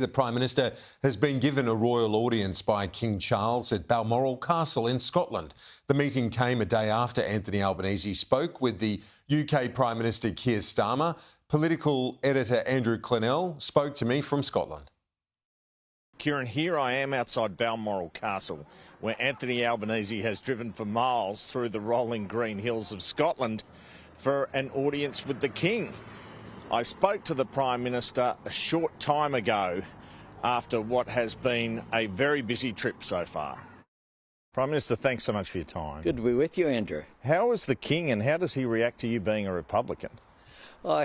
The Prime Minister has been given a royal audience by King Charles at Balmoral Castle in Scotland. The meeting came a day after Anthony Albanese spoke with the UK Prime Minister Keir Starmer. Political editor Andrew Clennell spoke to me from Scotland. Kieran, here I am outside Balmoral Castle, where Anthony Albanese has driven for miles through the rolling green hills of Scotland for an audience with the King. I spoke to the Prime Minister a short time ago after what has been a very busy trip so far. Prime Minister, thanks so much for your time. Good to be with you, Andrew. How is the King and how does he react to you being a Republican?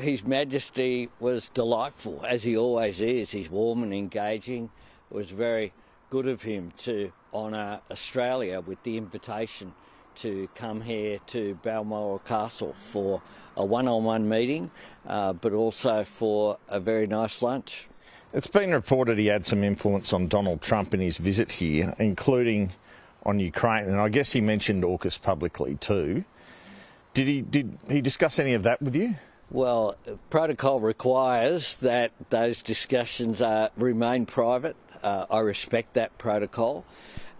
His Majesty was delightful, as he always is. He's warm and engaging. It was very good of him to honour Australia with the invitation to come here to Balmoral Castle for a one-on-one meeting, but also for a very nice lunch. It's been reported he had some influence on Donald Trump in his visit here, including on Ukraine, and I guess he mentioned AUKUS publicly too. Did he discuss any of that with you? Well, protocol requires that those discussions remain private. I respect that protocol.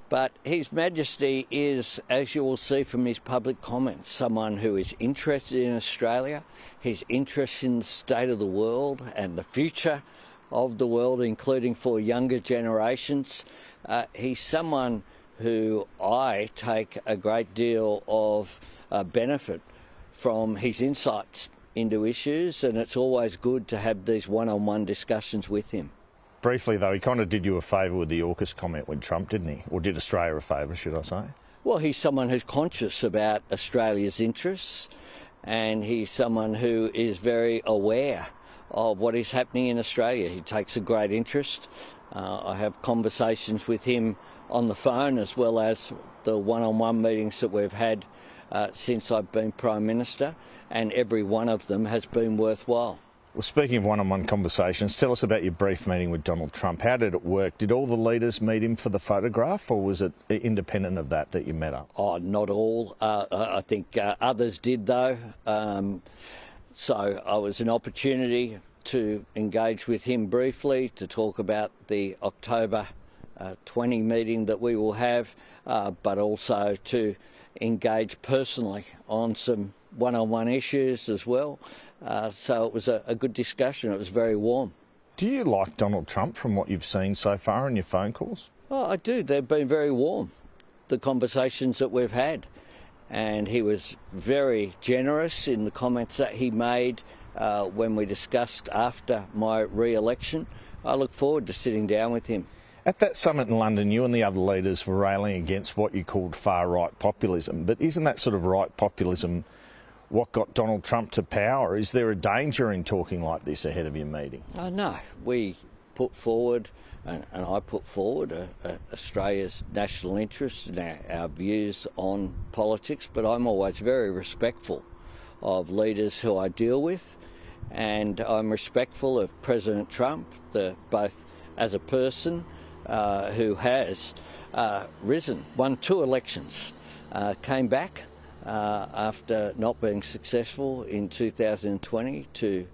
But His Majesty is, as you will see from his public comments, someone who is interested in Australia. He's interested in the state of the world and the future of the world, including for younger generations. He's someone who I take a great deal of benefit from his insights into issues, and it's always good to have these one-on-one discussions with him. Briefly, though, he kind of did you a favour with the AUKUS comment with Trump, didn't he? Or did Australia a favour, should I say? Well, he's someone who's conscious about Australia's interests, and he's someone who is very aware of what is happening in Australia. He takes a great interest. I have conversations with him on the phone as well as the one-on-one meetings that we've had since I've been Prime Minister, and every one of them has been worthwhile. Well, speaking of one-on-one conversations, tell us about your brief meeting with Donald Trump. How did it work? Did all the leaders meet him for the photograph, or was it independent of that you met up? Oh, not all. I think others did, though. So it was an opportunity to engage with him briefly, to talk about the October 20 meeting that we will have, but also to engage personally on some one-on-one issues as well. So it was a good discussion. It was very warm. Do you like Donald Trump from what you've seen so far in your phone calls? Oh, I do. They've been very warm, the conversations that we've had. And he was very generous in the comments that he made when we discussed after my re-election. I look forward to sitting down with him. At that summit in London, you and the other leaders were railing against what you called far-right populism. But isn't that sort of right populism what got Donald Trump to power? Is there a danger in talking like this ahead of your meeting? No. We put forward, and I put forward, Australia's national interests and our views on politics, but I'm always very respectful of leaders who I deal with, and I'm respectful of President Trump, both as a person who has won 2 elections, came back after not being successful in 2020 to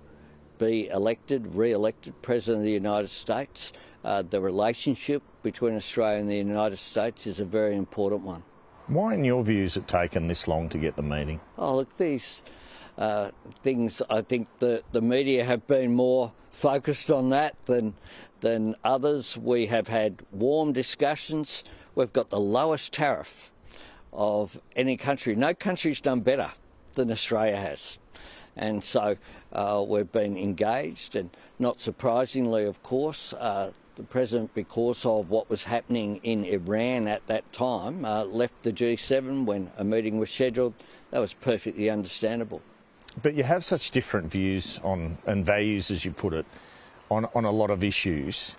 be re-elected President of the United States. The relationship between Australia and the United States is a very important one. Why, in your view, has it taken this long to get the meeting? Oh, look, these things, I think the media have been more focused on that than others. We have had warm discussions. We've got the lowest tariff of any country. No country's done better than Australia has. And so we've been engaged, and not surprisingly, of course, the President, because of what was happening in Iran at that time, left the G7 when a meeting was scheduled. That was perfectly understandable. But you have such different views on, and values, as you put it, on a lot of issues.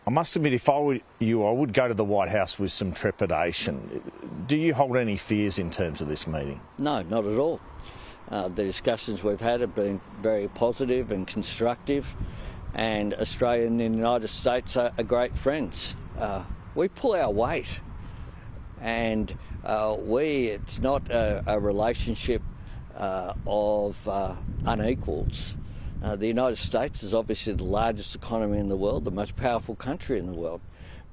I must admit, if I were you, I would go to the White House with some trepidation. Do you hold any fears in terms of this meeting? No, not at all. The discussions we've had have been very positive and constructive, and Australia and the United States are great friends. We pull our weight, and it's not a relationship of unequals. The United States is obviously the largest economy in the world, the most powerful country in the world.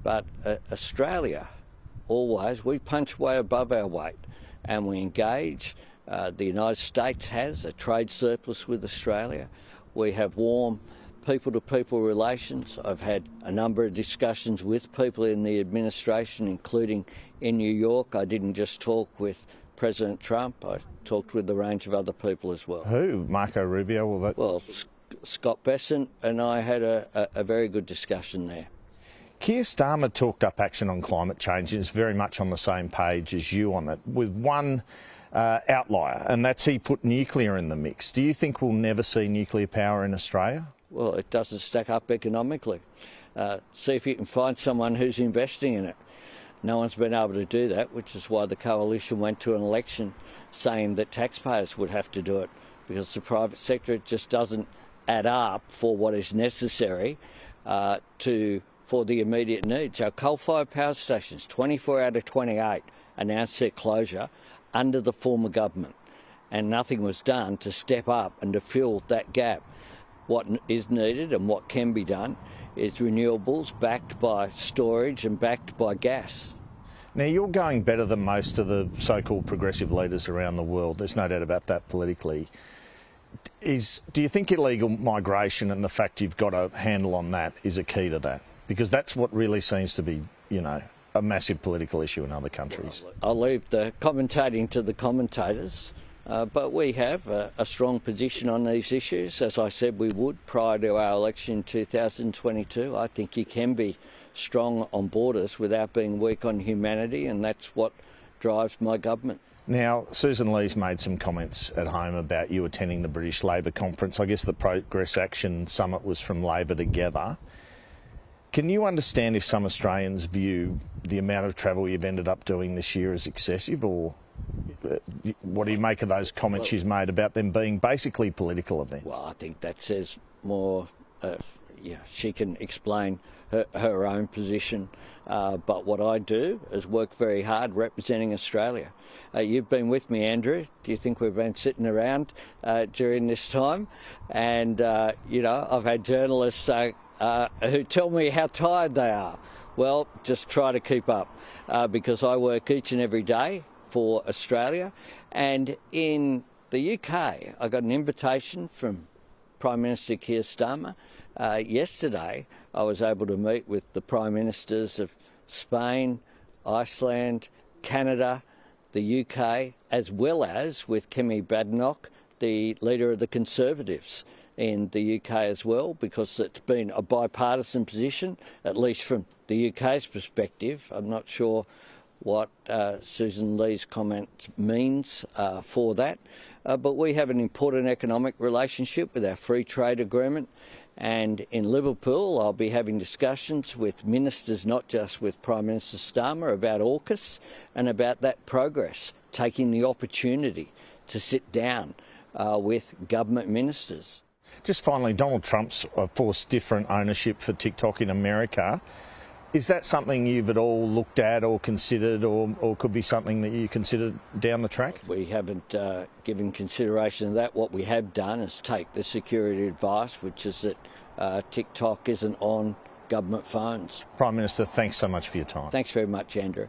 But Australia, always, we punch way above our weight and we engage. The United States has a trade surplus with Australia. We have warm people-to-people relations. I've had a number of discussions with people in the administration, including in New York. I didn't just talk with President Trump, I talked with a range of other people as well. Who? Marco Rubio? Well, Scott Bessent and I had a very good discussion there. Keir Starmer talked up action on climate change and is very much on the same page as you on it, with one outlier, and that's he put nuclear in the mix. Do you think we'll never see nuclear power in Australia? Well, it doesn't stack up economically. See if you can find someone who's investing in it. No one's been able to do that, which is why the coalition went to an election saying that taxpayers would have to do it, because the private sector just doesn't add up for what is necessary for the immediate needs. Our coal-fired power stations, 24 out of 28, announced their closure under the former government, and nothing was done to step up and to fill that gap. What is needed and what can be done is renewables backed by storage and backed by gas. Now, you're going better than most of the so-called progressive leaders around the world. There's no doubt about that politically. Do you think illegal migration and the fact you've got a handle on that is a key to that? Because that's what really seems to be, a massive political issue in other countries. Well, I'll leave the commentating to the commentators. But we have a strong position on these issues, as I said we would prior to our election in 2022. I think you can be strong on borders without being weak on humanity, and that's what drives my government. Now, Susan Lee's made some comments at home about you attending the British Labor conference. I guess the Progress Action Summit was from Labor Together. Can you understand if some Australians view the amount of travel you've ended up doing this year as excessive, or what do you make of those comments she's made about them being basically political events? Well, I think that says more. She can explain her own position. But what I do is work very hard representing Australia. You've been with me, Andrew. Do you think we've been sitting around during this time? And, I've had journalists who tell me how tired they are. Well, just try to keep up because I work each and every day for Australia. And in the UK, I got an invitation from Prime Minister Keir Starmer. Yesterday, I was able to meet with the Prime Ministers of Spain, Iceland, Canada, the UK, as well as with Kemi Badenoch, the leader of the Conservatives in the UK as well, because it's been a bipartisan position, at least from the UK's perspective. I'm not sure what Susan Lee's comment means for that. But we have an important economic relationship with our free trade agreement. And in Liverpool, I'll be having discussions with ministers, not just with Prime Minister Starmer, about AUKUS and about that progress, taking the opportunity to sit down with government ministers. Just finally, Donald Trump's forced different ownership for TikTok in America. Is that something you've at all looked at or considered, or could be something that you consider down the track? We haven't given consideration to that. What we have done is take the security advice, which is that TikTok isn't on government phones. Prime Minister, thanks so much for your time. Thanks very much, Andrew.